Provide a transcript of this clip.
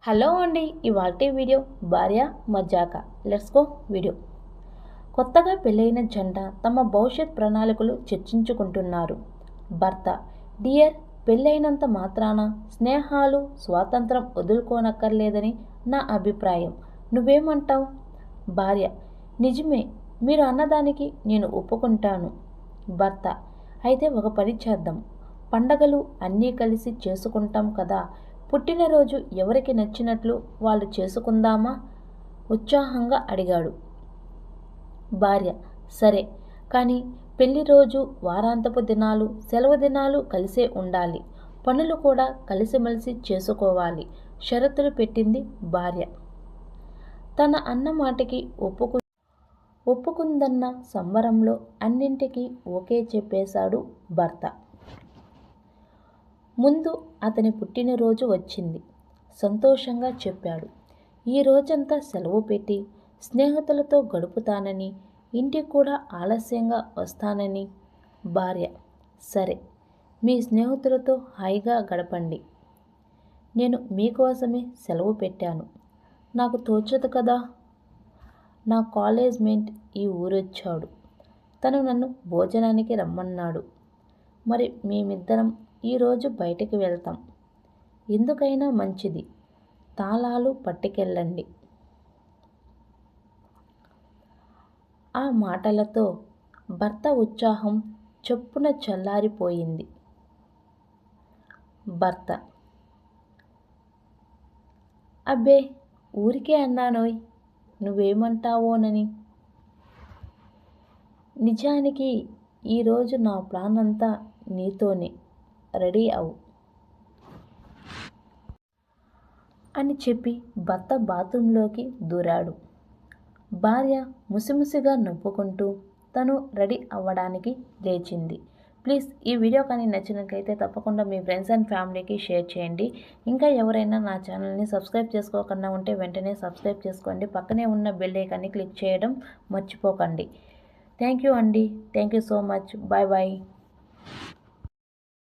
Hello అండి, ఇవాల్టి video భార్య మజాక. Let's go video. కొత్తగా పెళ్ళైన జంట తమ భవిష్యత్ ప్రణాళికలు చర్చించుకుంటున్నారు. భర్త: డియర్, పెళ్ళైనంత మాత్రాన స్నేహాలు, స్వాతంత్రం వదులుకోనక్కర్లేదని నా అభిప్రాయం. నువ్వేమంటావు? భార్య: నిజమే, మీరు అన్నదానికి నేను ఒప్పుకుంటాను. భర్త: అయితే ఒక పని చేద్దాం. పండగలు అన్నీ కలిసి చేసుకుంటాం కదా, పుట్టినరోజు ఎవరికి నచ్చినట్లు వాళ్ళు చేసుకుందామా? ఉత్సాహంగా అడిగాడు. భార్య: సరే, కానీ పెళ్లి రోజు, వారాంతపు దినాలు, సెలవు దినాలు కలిసే ఉండాలి. పనులు కూడా కలిసిమెలిసి చేసుకోవాలి. షరతులు పెట్టింది భార్య. తన అన్న మాటకి ఒప్పుకుందన్న సంబరంలో అన్నింటికీ ఓకే చెప్పేశాడు భర్త. ముందు అతని పుట్టినరోజు వచ్చింది. సంతోషంగా చెప్పాడు. ఈ రోజంతా సెలవు పెట్టి స్నేహితులతో గడుపుతానని, ఇంటికి కూడా ఆలస్యంగా వస్తానని. భార్య: సరే, మీ స్నేహితులతో హాయిగా గడపండి. నేను మీకోసమే సెలవు పెట్టాను. నాకు తోచదు కదా. నా కాలేజ్ మేట్ ఈ ఊరొచ్చాడు. తను నన్ను భోజనానికి రమ్మన్నాడు. మరి మేమిద్దరం ఈరోజు బయటికి వెళ్తాం. ఎందుకైనా మంచిది, తాళాలు పట్టుకెళ్ళండి. ఆ మాటలతో భర్త ఉత్సాహం చొప్పున చల్లారిపోయింది. భర్త: అబ్బే, ఊరికే అన్నానోయ్, నువ్వేమంటావోనని. నిజానికి ఈరోజు నా ప్లాన్ అంతా నీతోనే. రెడీ అవు అని చెప్పి భర్త బాత్రూంలోకి దూరాడు. భార్య ముసిముసిగా నవ్వుకుంటూ తను రెడీ అవ్వడానికి లేచింది. ప్లీజ్ ఈ వీడియో కానీ నచ్చినట్లయితే తప్పకుండా మీ ఫ్రెండ్స్ అండ్ ఫ్యామిలీకి షేర్ చేయండి. ఇంకా ఎవరైనా నా ఛానల్ని సబ్స్క్రైబ్ చేసుకోకుండా ఉంటే వెంటనే సబ్స్క్రైబ్ చేసుకోండి. పక్కనే ఉన్న బెల్ ఐకాన్ని క్లిక్ చేయడం మర్చిపోకండి. థ్యాంక్ యూ అండి. Thank you so much. Bye bye.